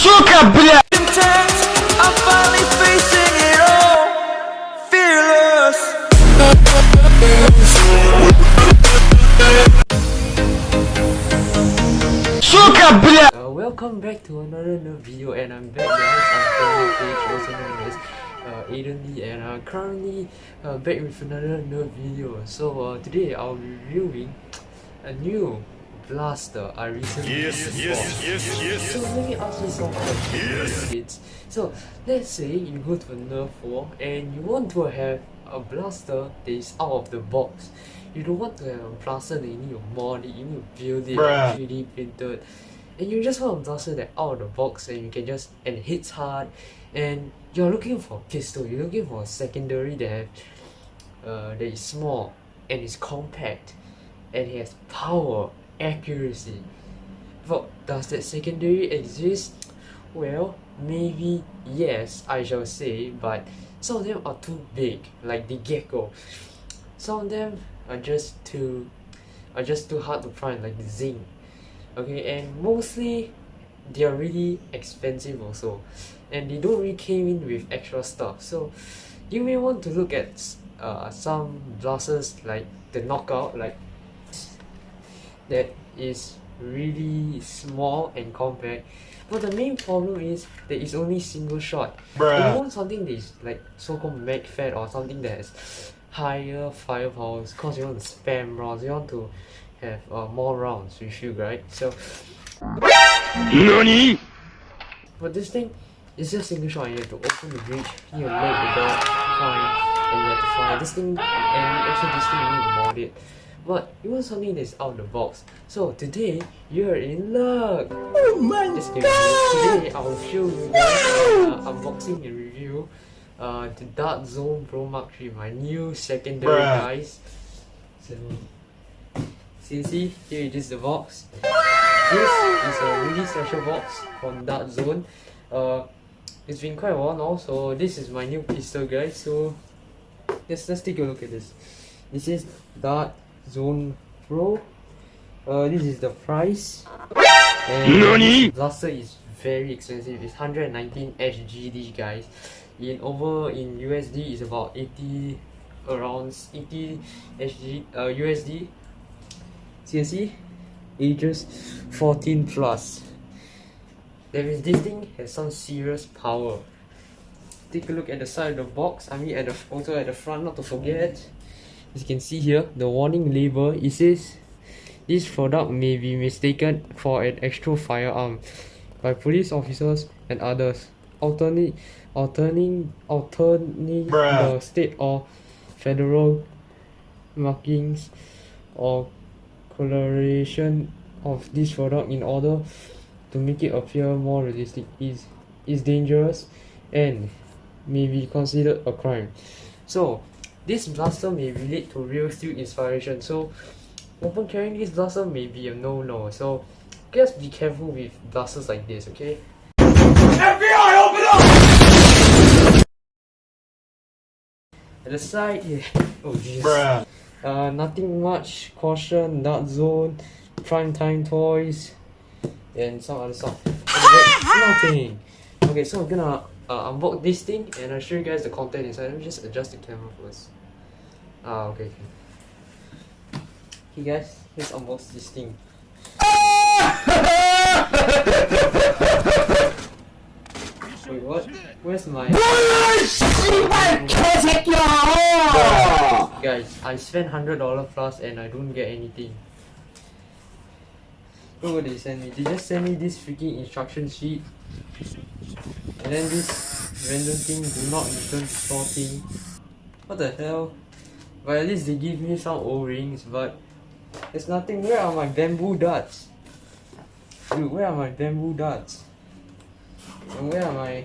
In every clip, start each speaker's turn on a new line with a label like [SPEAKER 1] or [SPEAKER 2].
[SPEAKER 1] Сука, бля!
[SPEAKER 2] I'm finally facing it all, fearless.
[SPEAKER 1] Suka, bля!
[SPEAKER 3] Welcome back to another new video, and I'm back guys. I'm playing phage, also known as Aiden Lee, and I'm currently back with another new video. So today I'll be reviewing a new blaster I recently bought. So let me ask you some questions. So let's say you go to a Nerf war and you want to have a blaster that is out of the box. You don't want to have a blaster that you need to mod it, you need to build it, 3D printed. And you just want a blaster that out of the box and you can just, and hits hard, and you're looking for a pistol, you're looking for a secondary that have that is small and is compact and has power, accuracy. But does that secondary exist? Well, maybe yes, I shall say, but some of them are too big, like the gecko. Some of them are just too hard to find, like the zinc. Okay, and mostly they are really expensive also, and they don't really came in with extra stuff. So you may want to look at some blasters like the knockout, like that is really small and compact. But the main problem is that it's only single shot. If you want something that is like so-called mag fed or something that has higher firepower, because you want to spam rounds, you want to have more rounds with you, right? So
[SPEAKER 1] NANI?
[SPEAKER 3] but this thing is just single shot, and you have to open the breach, you have to load the door, fire, and you have to fire this thing, and also this thing you need to mod it. But you want something that's out of the box. So today you're in luck. Oh my god! Today I'll show you guys unboxing and review the Dart Zone Pro Mark III, my new secondary, guys. So see, here it is, the box. This is a really special box from Dart Zone. It's been quite a while now, so this is my new pistol, guys. So let's take a look at this. This is Dart Zone Pro. This is the price. And this blaster is very expensive. It's 119 HGD, guys. In USD is about 80, around 80 USD. See, ages 14 plus. That means this thing has some serious power. Take a look at the side of the box. I mean, also at the front, not to forget. As you can see here, the warning label, it says this product may be mistaken for an actual firearm by police officers and others, alternating the state or federal markings or coloration of this product in order to make it appear more realistic is dangerous and may be considered a crime. So this blaster may relate to real steel inspiration, so open carrying this blaster may be a no-no. So just be careful with blasters like this, okay? FBI, open up! At the side here, oh Jesus. Nothing much. Caution, Dart Zone, Prime Time Toys, and some other stuff. Nothing. Okay, so I'm gonna unbox this thing and I'll show you guys the content inside. Let me just adjust the camera first. Okay. Hey guys, let's unbox this thing. Wait, what? Where's my... Guys, I spent $100 plus and I don't get anything. Look what they sent me. They just sent me this freaking instruction sheet. And then this random thing, do not return to store thing. What the hell? But at least they give me some O-rings, but there's nothing. Where are my bamboo darts? Dude, where are my bamboo darts? And where are my...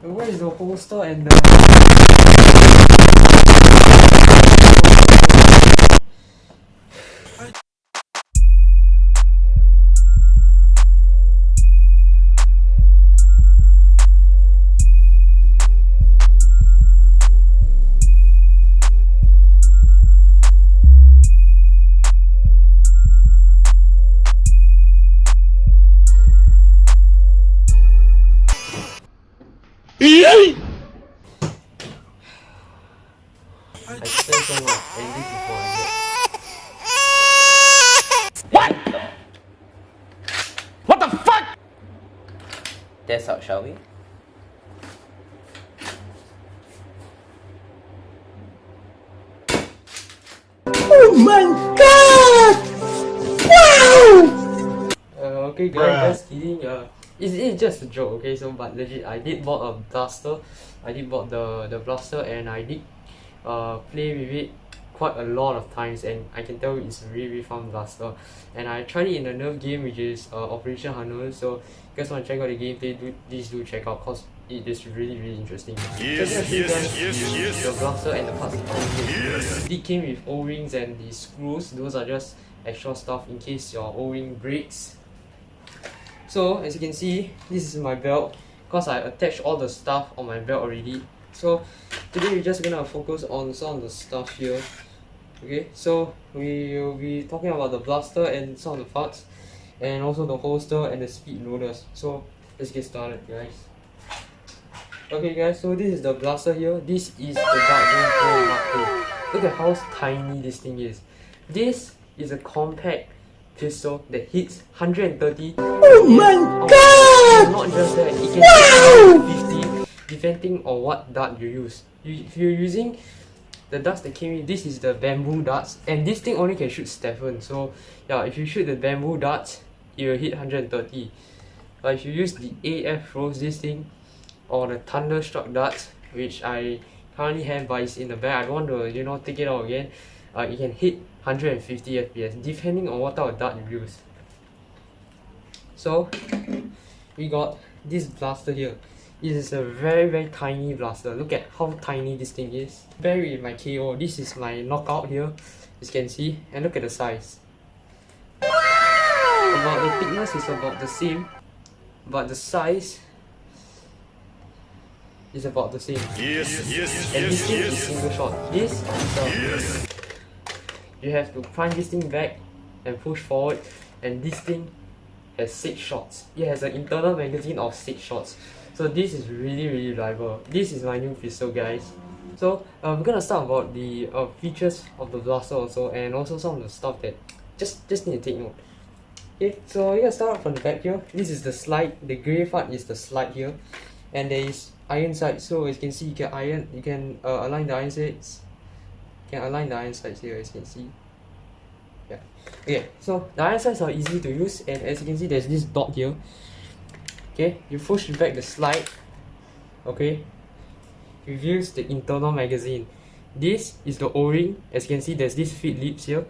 [SPEAKER 3] And where is the holster and the... I spent so much and this is what I get.
[SPEAKER 1] What the fuck?
[SPEAKER 4] Test out, shall we?
[SPEAKER 1] Oh my god! Wow!
[SPEAKER 3] Okay guys, just kidding. It's just a joke, okay? So, but legit, I did bought a blaster. I did bought the blaster and I did play with it quite a lot of times, and I can tell it's a really fun blaster. And I tried it in a Nerf game, which is Operation Hunter. So, if you guys want to check out the gameplay, please do check out, cause it is really interesting. The blaster and the parts it comes with. It came with O-rings and the screws. Those are just extra stuff in case your O-ring breaks. So as you can see, this is my belt because I attached all the stuff on my belt already. So today we're just gonna focus on some of the stuff here. Okay, so we will be talking about the blaster and some of the parts, and also the holster and the speed loaders. So let's get started, guys. Okay guys, so this is the blaster here. This is the Dark Zone Pro Mark II. Look at how tiny this thing is. This is a compact pistol that hits 130.
[SPEAKER 1] Oh my god!
[SPEAKER 3] Not just that, it can hit 150 depending on what dart you use. If you're using the darts that came in, this is the bamboo darts, and this thing only can shoot Stefan. So yeah, if you shoot the bamboo darts, it will hit 130. But if you use the AF Rose, this thing, or the Thunderstruck darts, which I currently have but it's in the bag, I don't want to take it out again, it can hit 150 FPS depending on what type of dart you use. So we got this blaster here. It is a very tiny blaster. Look at how tiny this thing is. Buried in my KO. This is my knockout here, as you can see, and look at the size. About the thickness is about the same, but the size is about the same. And this thing is single shot. This is you have to punch this thing back and push forward, and this thing has 6 shots. It has an internal magazine of 6 shots. So this is really reliable. This is my new pistol, guys. So we're gonna start about the features of the blaster also, and also some of the stuff that just need to take note. Okay, so we're gonna start from the back here. This is the slide. The grey part is the slide here, and there is iron sights. So as you can see, you can align the iron sights. You can align the iron sights here, as you can see. Yeah. Okay, so the iron sights are easy to use, and as you can see, there's this dot here. Okay, you push back the slide. Okay, reveals the internal magazine. This is the O-ring. As you can see, there's these feed lips here,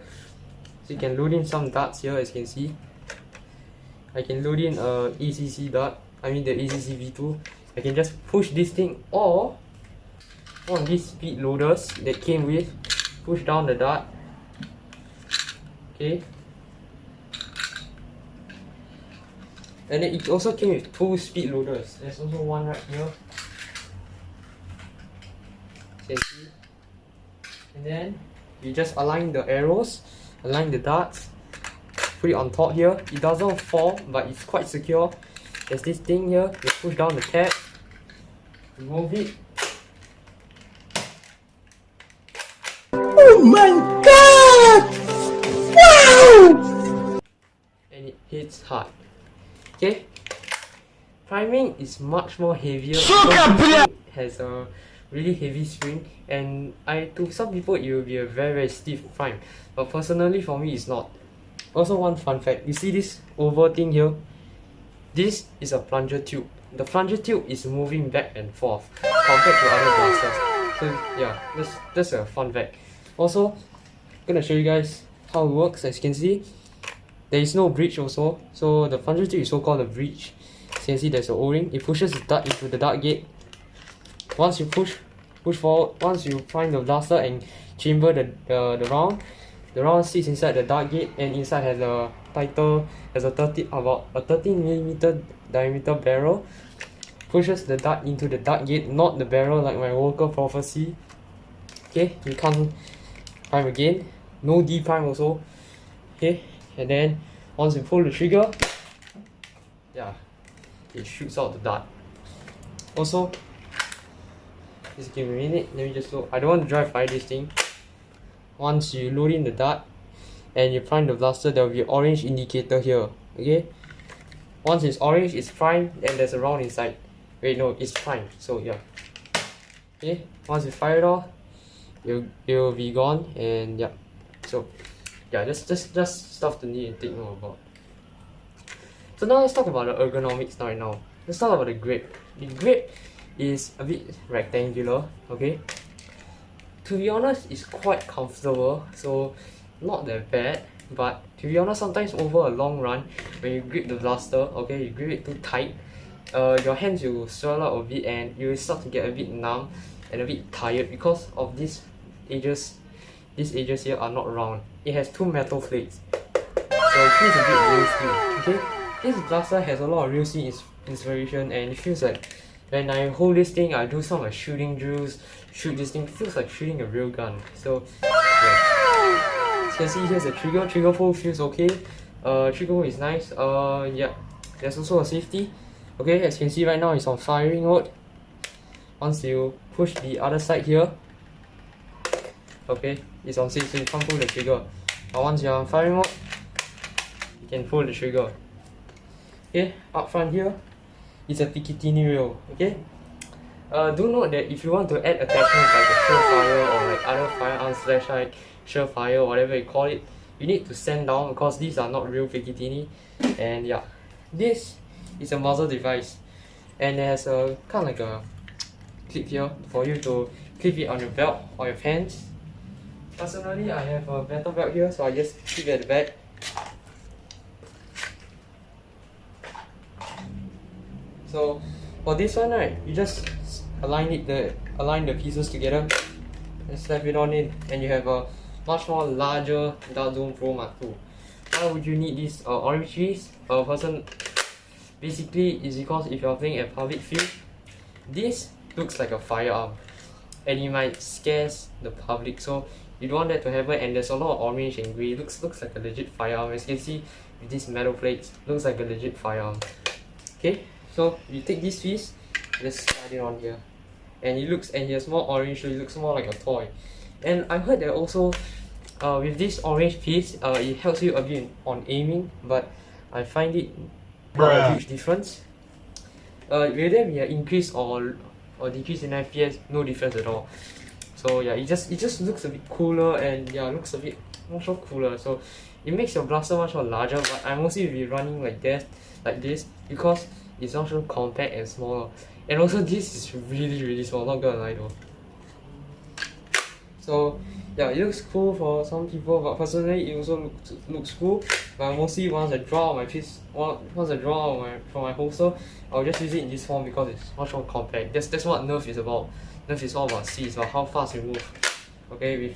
[SPEAKER 3] so you can load in some darts here. As you can see, I can load in a ACC dart. I mean the ACC V2. I can just push this thing, or one of these speed loaders that came with, push down the dart. Okay, and then it also came with 2 speed loaders. There's also one right here, you can see. And then you just align the arrows, align the darts, put it on top here. It doesn't fall, but it's quite secure. There's this thing here, you push down the tab, remove it.
[SPEAKER 1] Oh my god! Wow!
[SPEAKER 3] And it hits hard. Okay, priming is much more heavier. It has a really heavy spring, and to some people it will be a very stiff prime, but personally for me it's not. Also, one fun fact, you see this oval thing here? This is a plunger tube. The plunger tube is moving back and forth compared to other blasters. So yeah, that's a fun fact. Also, I'm gonna show you guys how it works. As you can see, there is no breach also. So the plunger tube is so called a breach. As you can see, there's an O-ring. It pushes the dart into the dart gate. Once you push forward, once you find the blaster and chamber the round, the round sits inside the dart gate, and inside has a about a 13mm diameter barrel. Pushes the dart into the dart gate, not the barrel like my Walker Prophecy. Okay, you can't prime again. No D prime also. Okay, and then once you pull the trigger, yeah, it shoots out the dart. Also, Just give me a minute. Let me just load. I don't want to dry fire this thing. Once you load in the dart and you prime the blaster, there will be an orange indicator here. Okay. Once it's orange, it's prime, and there's a round inside. Wait, no, it's prime. So yeah. Okay. Once you fire it off, it'll be gone, and yeah. So yeah, just stuff to need to take note about. So now let's talk about the ergonomics right now. Let's talk about the grip. The grip is a bit rectangular, okay? To be honest, it's quite comfortable, so not that bad. But to be honest, sometimes over a long run, when you grip the blaster, okay, you grip it too tight, your hands will swell up a bit and you will start to get a bit numb and a bit tired because of these edges. These edges here are not round. It has two metal plates, so it feels a bit real steel. Okay, this blaster has a lot of real steel inspiration, and it feels like when I hold this thing, I do some like shooting drills, shoot this thing, it feels like shooting a real gun. So yeah. As you can see, here's the trigger. Trigger pull feels okay. Trigger pull is nice. Yeah. There's also a safety. Okay, as you can see right now, it's on firing mode. Once you push the other side here, okay, it's on safe, so you can't pull the trigger. But once you're on firing mode, you can pull the trigger. Okay, up front here, it's a Picatinny rail. Okay. Do note that if you want to add attachments like a Surefire or like other firearms flashlight, Surefire or whatever you call it, you need to sand down because these are not real Picatinny. And yeah, this is a muzzle device, and it has a kind of like a clip here for you to clip it on your belt or your pants. Personally, I have a metal belt here, so I just keep it at the back. So for this one, right, you just align the pieces together and slap it on in, and you have a much more larger Dart Zone Pro Mark II. Why would you need this orange piece? Basically, is because if you're playing at public field, this looks like a firearm, and it might scare the public. So you don't want that to happen. And there's a lot of orange and grey. Looks like a legit firearm. As you can see, with these metal plates, looks like a legit firearm. Okay, so you take this piece, just slide it on here, and it has more orange, so it looks more like a toy. And I heard that also with this orange piece, it helps you a bit on aiming, but I find it not a huge difference. Will there be an increase or decrease in FPS? No difference at all. So yeah, it just looks a bit cooler, and yeah, looks a bit much more cooler. So it makes your blaster much more larger, but I mostly will be running like this because it's much more compact and smaller. And also this is really small, not gonna lie though. So yeah, it looks cool for some people, but personally it also looks cool. But mostly once I draw out my piece, once I draw out from my holster, I'll just use it in this form because it's much more compact. That's what Nerf is about. Nerf is all about speed, it's about how fast you move. Okay, with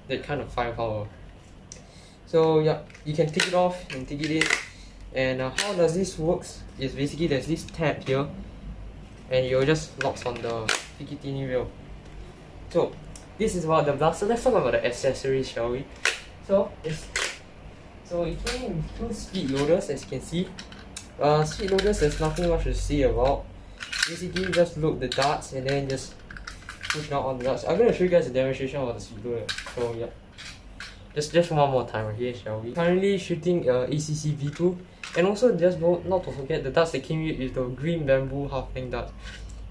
[SPEAKER 3] that kind of firepower. So yeah, you can take it off and take it in. And how does this works is basically there's this tab here, and it just locks on the Picatinny rail. So this is about the blaster. Let's talk about the accessories, shall we? So it came with two speed loaders, as you can see. Speed loaders, there's nothing much to say about. Basically, just load the darts and then just push down on the darts. I'm gonna show you guys a demonstration of the speed loader. So yeah, just one more time, okay, shall we? Currently shooting ACC V2, and also just not to forget the darts that came with the green bamboo half-length darts.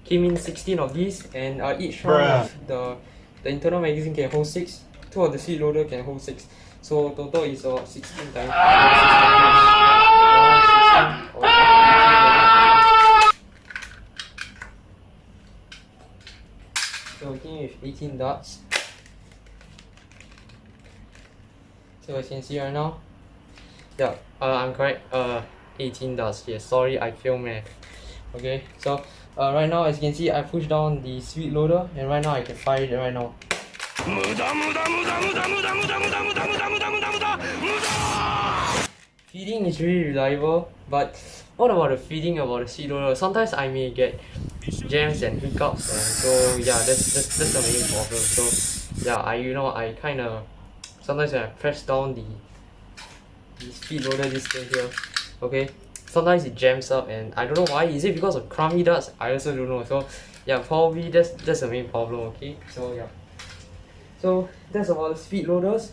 [SPEAKER 3] Came in 16 of these, and each round the internal magazine can hold 6. 2 of the speed loader can hold 6. So total is 16 times. So working with 18 darts. So as you can see right now, yeah, I'm correct. 18 darts. Yes, sorry, I failed math. Okay, so right now, as you can see, I push down the speed loader, and right now I can fire it right now. Feeding is really reliable, but what about the feeding about the speed loader? Sometimes I may get jams and hiccups, and so yeah, that's the main problem. So yeah, I kind of sometimes when I press down the speed loader, this thing here, okay, sometimes it jams up, and I don't know why. Is it because of crummy darts? I also don't know. So yeah, probably that's the main problem. Okay, so yeah, so that's about the speed loaders.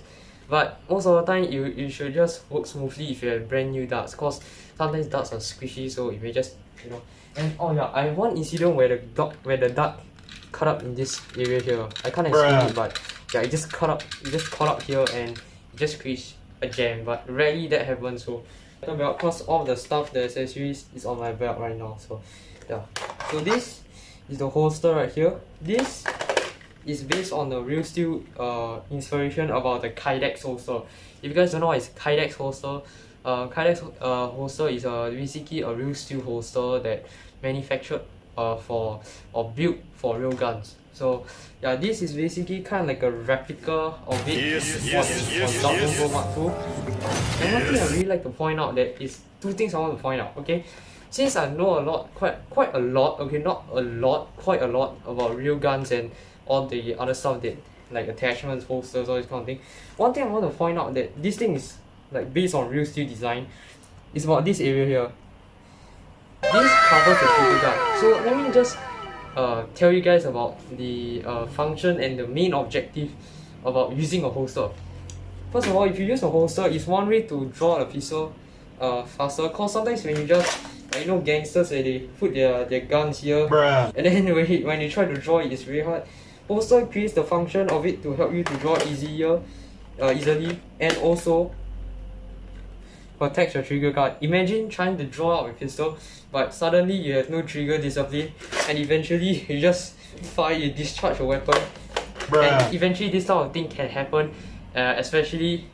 [SPEAKER 3] But most of the time, you should just work smoothly if you have brand new darts, cause sometimes darts are squishy, so it may just, you know. And oh yeah, I have one incident where the dart cut up in this area here. I can't explain it, but yeah, it just cut up here and it just creates a jam. But rarely that happens. So belt, cause all the stuff, the accessories is on my belt right now. So yeah, so this is the holster right here. This is based on the real steel inspiration about the Kydex holster. If you guys don't know what is Kydex holster, Kydex holster is basically a real steel holster that manufactured for or built for real guns. So yeah, this is basically kind of like a replica of it on Dark Mark II. And one thing I really like to point out that is two things I want to point out. Okay, since I know a lot, quite a lot. Okay, not a lot, quite a lot about real guns and all the other stuff that like attachments, holsters, all this kind of thing. One thing I want to point out that this thing is like based on real steel design. It's about this area here. This covers the trigger guard. So let me just tell you guys about the function and the main objective about using a holster. First of all, if you use a holster, it's one way to draw a pistol faster. Cause sometimes when you just gangsters where they put their guns here, and then when you try to draw it, it's very hard. Holster creates the function of it to help you to draw easily, and also protects your trigger guard. Imagine trying to draw out a pistol, but suddenly you have no trigger discipline, and eventually you just fire, you discharge a weapon, and eventually this type of thing can happen, especially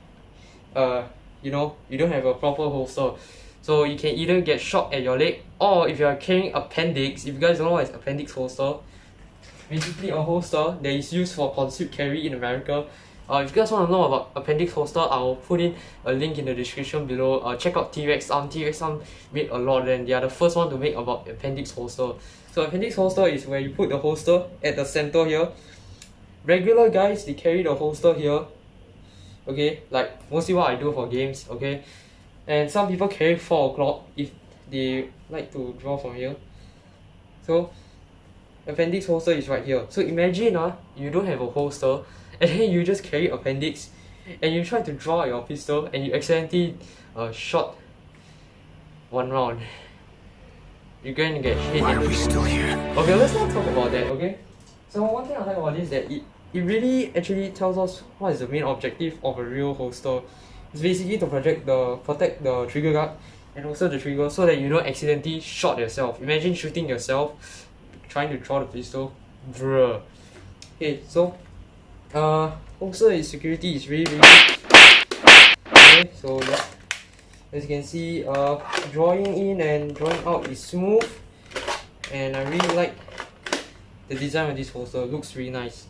[SPEAKER 3] you don't have a proper holster. So you can either get shot at your leg, or if you are carrying appendix. If you guys don't know what is appendix holster, basically a holster that is used for concealed carry in America. If you guys want to know about appendix holster, I'll put in a link in the description below. Check out T-Rex Arm. T-Rex Arm made a lot, and they are the first one to make about appendix holster. So appendix holster is where you put the holster at the center here. Regular guys, they carry the holster here. Okay, like mostly what I do for games. Okay, and some people carry 4 o'clock if they like to draw from here. So appendix holster is right here. So imagine you don't have a holster, and then you just carry appendix, and you try to draw your pistol, and you accidentally shot one round. You're going to get hit. Why are we still here? Okay, let's not talk about that. Okay, so one thing I like about this is that it really actually tells us what is the main objective of a real holster. It's basically to protect the trigger guard and also the trigger, so that you don't accidentally shot yourself. Imagine shooting yourself trying to draw the pistol. Bruh. Okay, so holster security is really good. Okay, so yeah, as you can see, drawing in and drawing out is smooth, and I really like the design of this holster. Looks really nice,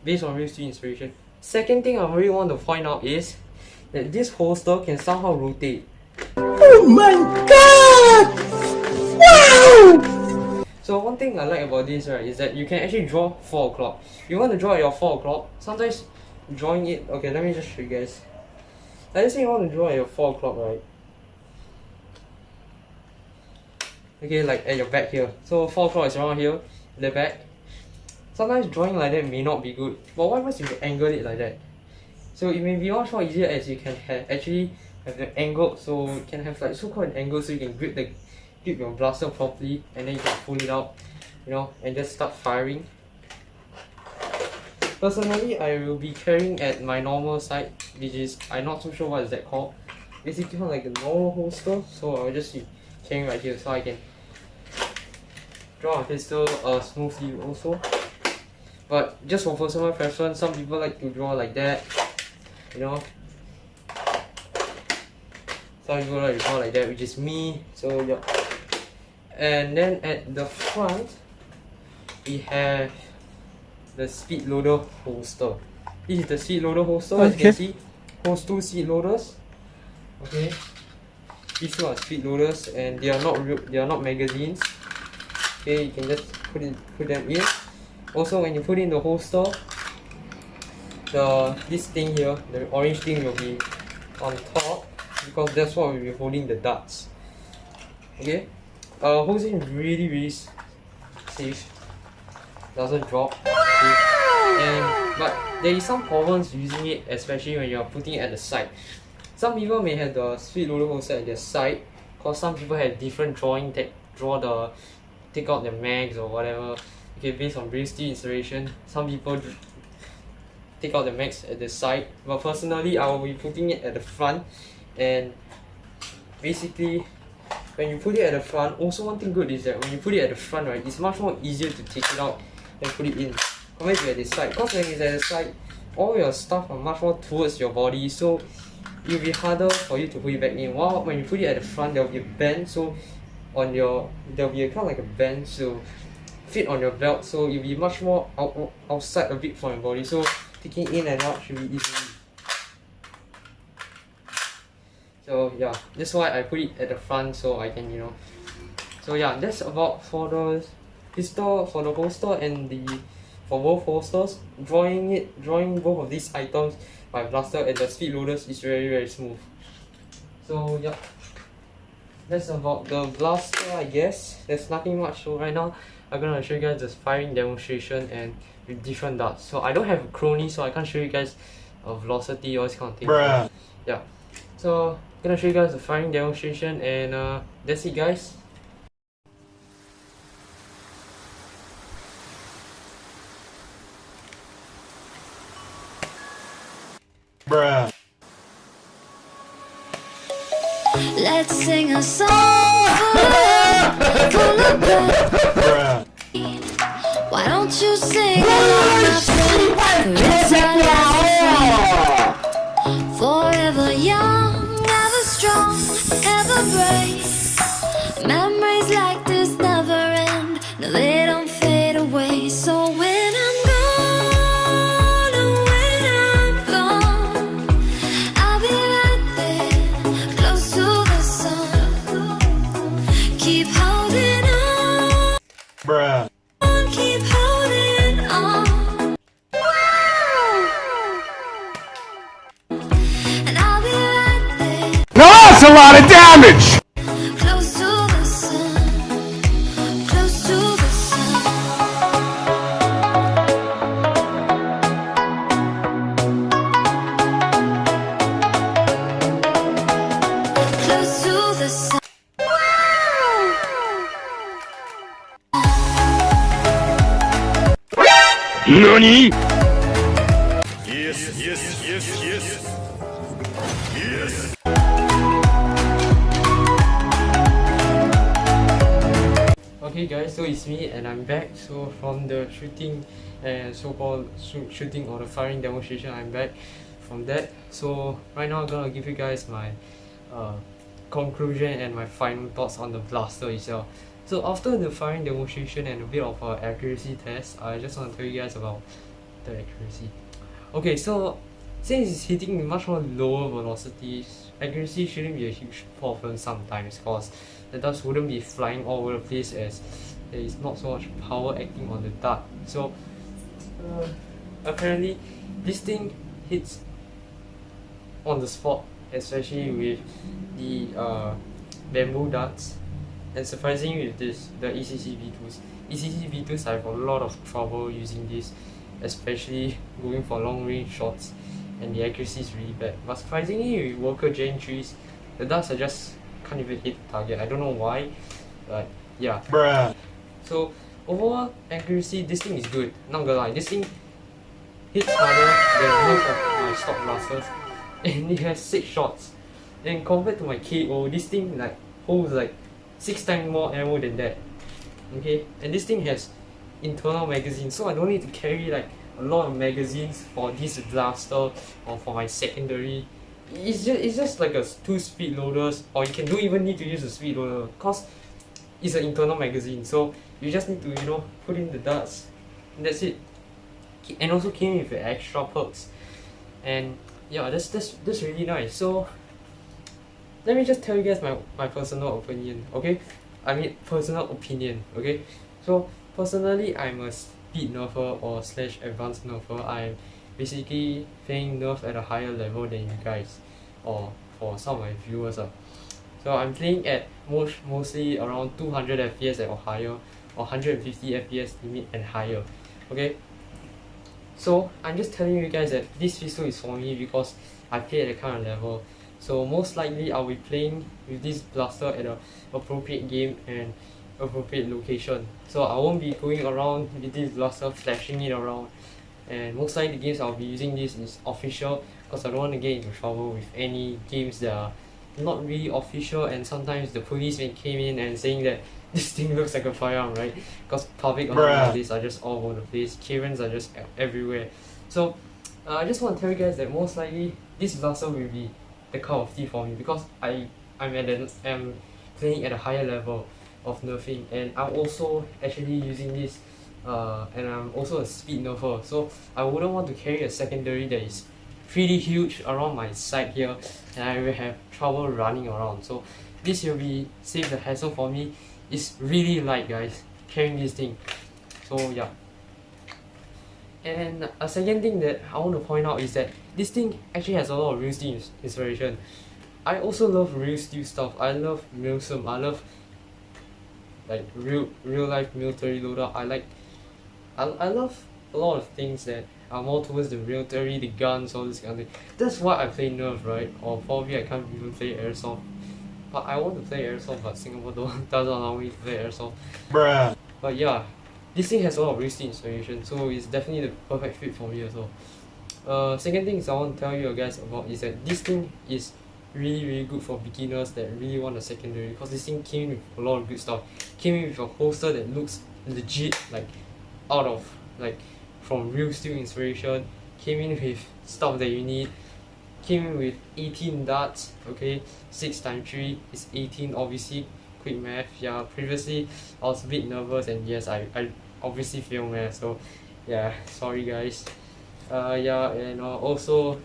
[SPEAKER 3] based on real steel inspiration. Second thing I really want to point out is that this holster can somehow rotate.
[SPEAKER 1] Oh my god! Wow!
[SPEAKER 3] So one thing I like about this, right, is that you can actually draw 4 o'clock. You want to draw at your 4 o'clock, sometimes drawing it, okay, let me just show you guys. Let's say you want to draw at your 4 o'clock, right? Okay, like at your back here. So 4 o'clock is around here, the back. Sometimes drawing like that may not be good, but what happens if you angle it like that? So it may be much more easier, as you can actually have the angle, so you can have like so-called an angle, so you can grip your blaster properly, and then you can pull it out, and just start firing. Personally, I will be carrying at my normal side, which is, I'm not too sure what is that called. Basically kind of like a normal holster, so I'll just be carrying right here, so I can draw a pistol smoothly also. But just for personal preference, some people like to draw like that, some people like to draw like that, which is me. So yeah. And then at the front, we have the speed loader holster. This is the speed loader holster. As you can see, holds 2 speed loaders. Okay, these two are speed loaders, and they are not magazines. Okay, you can just put them in. Also, when you put in the holster, this thing here, the orange thing, will be on top, because that's what we'll be holding the darts. Okay, holds it really safe. doesn't drop. Okay? But there is some problems using it, especially when you're putting it at the side. Some people may have the speed loader holster at their side, cause some people have different take out the mags or whatever. Okay, based on brain steel installation, some people take out the mags at the side, but personally I will be putting it at the front. And basically when you put it at the front, also one thing good is that when you put it at the front, right, it's much more easier to take it out and put it in compared to at the side. Because when it's at the side, all your stuff are much more towards your body, so it will be harder for you to put it back in. While when you put it at the front, there will be a bend, so on your there will be a kind of like a bend to fit on your belt, so it will be much more outside a bit from your body, so taking in and out should be easy. So yeah, that's why I put it at the front, so I can, you know. So yeah, that's about for the pistol, for the holster, and for both holsters. Drawing both of these items by blaster and the speed loaders is very smooth. So yeah, that's about the blaster, I guess. There's nothing much. So right now I'm gonna show you guys the firing demonstration and with different darts. So I don't have a crony, so I can't show you guys velocity or this kind of thing.
[SPEAKER 1] Bruh.
[SPEAKER 3] Yeah, so I'm gonna show you guys the firing demonstration, and that's it, guys.
[SPEAKER 1] Bruh.
[SPEAKER 5] Let's sing a song full of
[SPEAKER 1] Bruh.
[SPEAKER 5] Why don't you sing along, my friend? For it's our last song. Forever young, ever strong, ever brave. Memories like this never end. No, they don't fade away. So when I'm gone, oh, when I'm gone, I'll be right there, close to the sun. Keep holding on.
[SPEAKER 1] Bruh.
[SPEAKER 5] Keep holding on. And I'll be right there,
[SPEAKER 1] Now that's a lot of damage!
[SPEAKER 5] close to the sun. Close to the sun. Close to the sun.
[SPEAKER 1] NANI?!
[SPEAKER 3] Okay guys, so it's me and I'm back. So from the shooting and so-called shooting or the firing demonstration, I'm back from that. So right now I'm gonna give you guys my conclusion and my final thoughts on the blaster itself. So after the firing demonstration and a bit of accuracy test, I just want to tell you guys about the accuracy. Okay, so since it's hitting much more lower velocities, accuracy shouldn't be a huge problem sometimes, because the darts wouldn't be flying all over the place as there is not so much power acting on the dart. So apparently this thing hits on the spot, especially with the bamboo darts. And surprisingly with this, the ECC V2s, I have a lot of trouble using this, especially going for long range shots, and the accuracy is really bad. But surprisingly with Worker Gen 3s, the darts are just can't even hit the target. I don't know why, but yeah.
[SPEAKER 1] Bruh.
[SPEAKER 3] So overall accuracy, this thing is good. Not gonna lie, this thing hits harder than most of my stock blasters, and it has 6 shots. And compared to my KO, this thing like holds like 6 times more ammo than that. Okay, and this thing has internal magazines, so I don't need to carry like a lot of magazines for this blaster or for my secondary. It's just like a 2 speed loaders, or you don't even need to use a speed loader because it's an internal magazine. So you just need to, you know, put in the darts, and that's it. And also came with extra perks, and yeah, that's really nice. So let me just tell you guys my personal opinion, okay? I mean personal opinion, okay? So personally, I'm a speed nerfer or slash advanced nerfer. I'm basically playing Nerf at a higher level than you guys, or for some of my viewers. So I'm playing at mostly around 200 FPS or higher, or 150 FPS limit and higher. Okay, so I'm just telling you guys that this pistol is for me because I play at that kind of level. So most likely I'll be playing with this blaster at a appropriate game and appropriate location. So I won't be going around with this blaster flashing it around. And most likely the games I'll be using this is official because I don't want to get into trouble with any games that are not really official, and sometimes the policeman came in and saying that this thing looks like a firearm, right? Because public nowadays are just all over the place, Karens are just everywhere. So I just want to tell you guys that most likely this blaster will be the cup of tea for me because I'm playing at a higher level of nerfing, and I'm also actually using this and I'm also a speed nerfer, so I wouldn't want to carry a secondary that is pretty huge around my side here and I will have trouble running around. So this will be save the hassle for me. It's really light, guys, carrying this thing. So yeah. And a second thing that I want to point out is that this thing actually has a lot of real steel inspiration. I also love real steel stuff. I love milsim. I love like real life military loadout. I love a lot of things that are more towards the military, the guns, all this kind of thing. That's why I play Nerf, right? Or probably I can't even play airsoft. But I want to play airsoft, but Singapore doesn't allow me to play airsoft.
[SPEAKER 1] Bruh.
[SPEAKER 3] But yeah, this thing has a lot of real steel inspiration, so it's definitely the perfect fit for me as well. Second thing I want to tell you guys about is that this thing is really good for beginners that really want a secondary, because this thing came with a lot of good stuff. Came in with a holster that looks legit, like out of like from real steel inspiration. Came in with stuff that you need. Came in with 18 darts. Okay, 6 times 3 is 18. Obviously, quick math. Yeah, previously I was a bit nervous, and yes, I obviously failed math. So yeah, sorry guys. Yeah, and also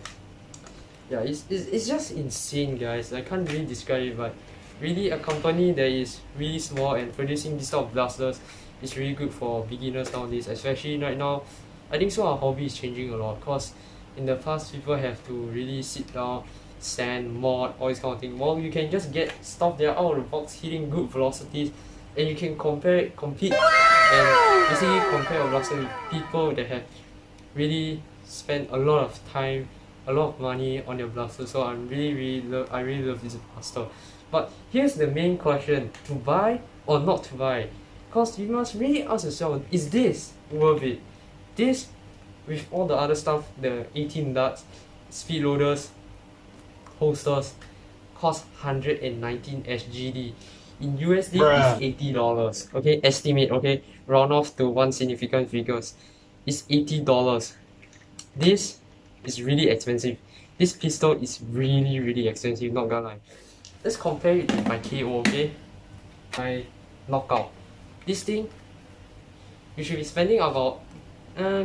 [SPEAKER 3] yeah, it's just insane, guys. I can't really describe it, but really a company that is really small and producing this type of blasters is really good for beginners nowadays, especially right now. I think so our hobby is changing a lot, because in the past people have to really sit down, sand, mod, all this kind of thing. Well, you can just get stuff that are out of the box, hitting good velocities, and you can compete and basically compare your blaster with people that have really spent a lot of time, a lot of money on their blaster. So I really love this blaster. But here's the main question: to buy or not to buy? Because you must really ask yourself, is this worth it? This, with all the other stuff, the 18 darts, speed loaders, holsters, cost 119 SGD. In USD, it's $80. Okay, estimate. Okay, round off to one significant figures. It's $80. This is really expensive. This pistol is really expensive, not gonna lie. Let's compare it to my KO, okay? My knockout. This thing, you should be spending about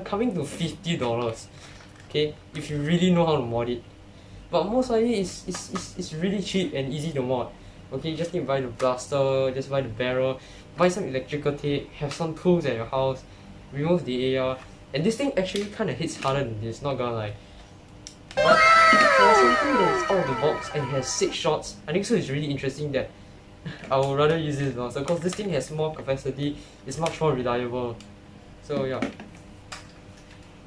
[SPEAKER 3] coming to $50. Okay, if you really know how to mod it. But most likely it's really cheap and easy to mod. Okay, you just need to buy the blaster, just buy the barrel, buy some electrical tape, have some tools at your house, remove the AR, and this thing actually kinda hits harder than this, not gonna lie. But for something that is out of the box and has 6 shots, I think so it's really interesting that I would rather use this blaster, because this thing has more capacity, it's much more reliable. So yeah.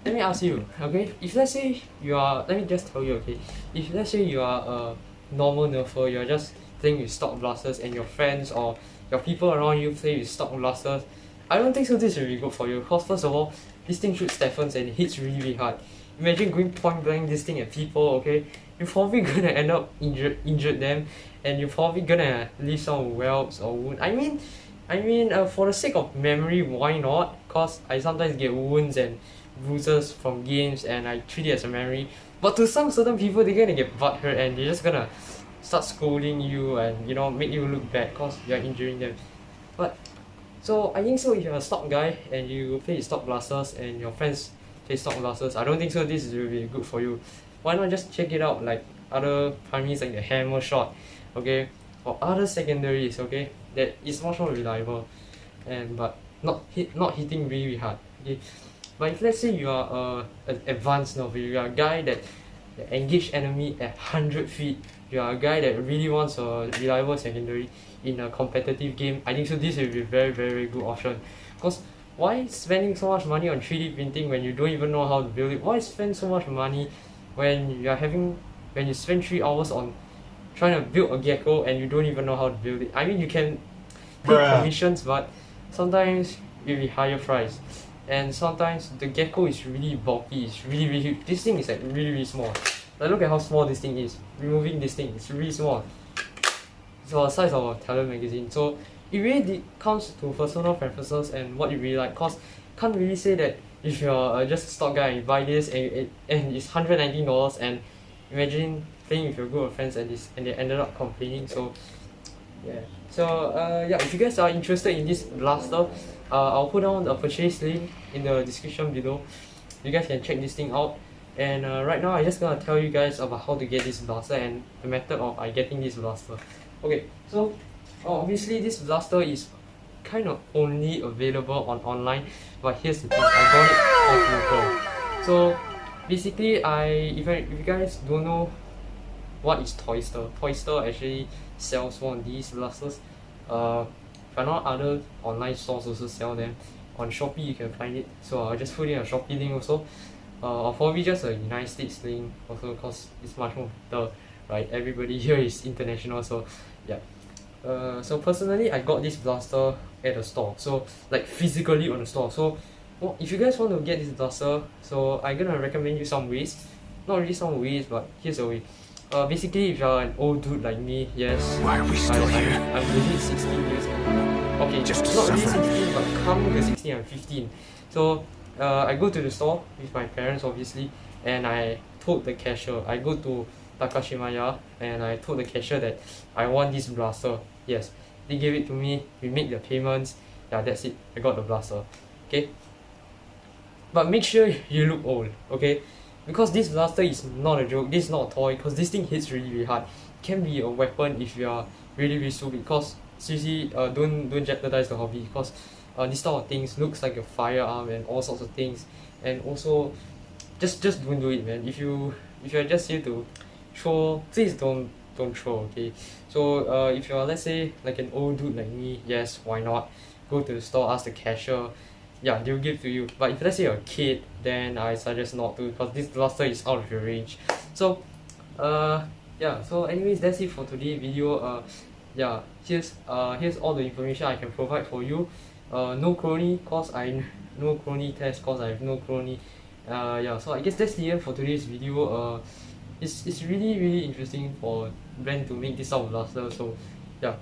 [SPEAKER 3] Let me ask you, okay? If let's say you are, let me just tell you, okay? If let's say you are a normal nerfer, you're just playing with stock blasters and your friends or your people around you play with stock blasters, I don't think so this will be good for you, because first of all, this thing shoots Stephens and it hits really hard. Imagine going point blank this thing at people, okay? You're probably gonna end up injured them, and you're probably gonna leave some whelps or wounds. I mean, for the sake of memory, why not? Cause I sometimes get wounds and bruises from games, and I treat it as a memory. But to some certain people, they're gonna get butthurt and they're just gonna start scolding you and make you look bad cause you're injuring them. But so I think so if you're a stock guy and you play stock blasters and your friends play stock blasters, I don't think so this will be good for you. Why not just check it out like other primaries like the hammer shot, okay, or other secondaries, okay, that is much more reliable and but not hitting really hard, okay. But if let's say you are an advanced novice, you are a guy that engage enemy at 100 feet, you are a guy that really wants a reliable secondary in a competitive game, I think so this will be a very good option. Because why spending so much money on 3D printing when you don't even know how to build it? Why spend so much money when you spend 3 hours on trying to build a gecko and you don't even know how to build it? I mean, you can pay
[SPEAKER 1] Bruh.
[SPEAKER 3] commissions, but sometimes it'll be higher price, and sometimes the gecko is really bulky. It's really huge. This thing is like really small. Like, look at how small this thing is. Removing this thing, it's really small. It's the size of a talent magazine. So it really comes to personal preferences and what you really like. Cause can't really say that if you're just a stock guy and you buy this and it's $119, and imagine playing with your group of friends and they ended up complaining. So yeah. So yeah, if you guys are interested in this blaster, I'll put down the purchase link in the description below. You guys can check this thing out. And right now I'm just gonna tell you guys about how to get this blaster and the method of getting this blaster. Okay, so obviously this blaster is kind of only available on online, but here's the thing, I got it off local. So basically, if you guys don't know what is Toyster, Toyster actually sells one of these blasters. If I know other online stores also sell them. On Shopee you can find it, so I'll just put in a Shopee link also, or probably just a United States link also, because it's much more better, right? Everybody here is international, so yeah. So personally, I got this blaster at the store, so like physically on the store. So well, if you guys want to get this blaster, so I'm gonna recommend you some ways. Not really some ways, but here's a way. Basically, if you're an old dude like me, yes,
[SPEAKER 1] Why are we still here?
[SPEAKER 3] I'm legit 16 years old. Okay,
[SPEAKER 1] Just to
[SPEAKER 3] not really
[SPEAKER 1] suffer.
[SPEAKER 3] 16, but coming to 16, I'm 15. So I go to the store with my parents, obviously, and I told the cashier, I go to Takashimaya and I told the cashier that I want this blaster. Yes, they gave it to me, we make the payments, yeah, that's it, I got the blaster. Okay, but make sure you look old, okay? Because this blaster is not a joke, this is not a toy, because this thing hits really hard. It can be a weapon if you are really stupid, because seriously, don't jeopardize the hobby, because this type of things looks like a firearm and all sorts of things. And also, just don't do it, man. If you're just here to throw, please don't throw, okay? So if you're, let's say, like an old dude like me, yes, why not? Go to the store, ask the cashier, yeah, they'll give to you. But if let's say you're a kid, then I suggest not to, because this blaster is out of your range. So yeah, so anyways, that's it for today's video. Yeah, here's all the information I can provide for you. No crony, cause I no crony test, cause I have no crony. Yeah, so I guess that's the end for today's video. It's really interesting for Ben to make this out of blaster. So yeah,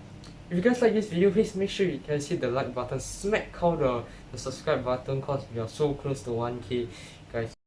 [SPEAKER 3] if you guys like this video, please make sure you guys hit the like button, smack out the subscribe button, cause we are so close to 1K, guys.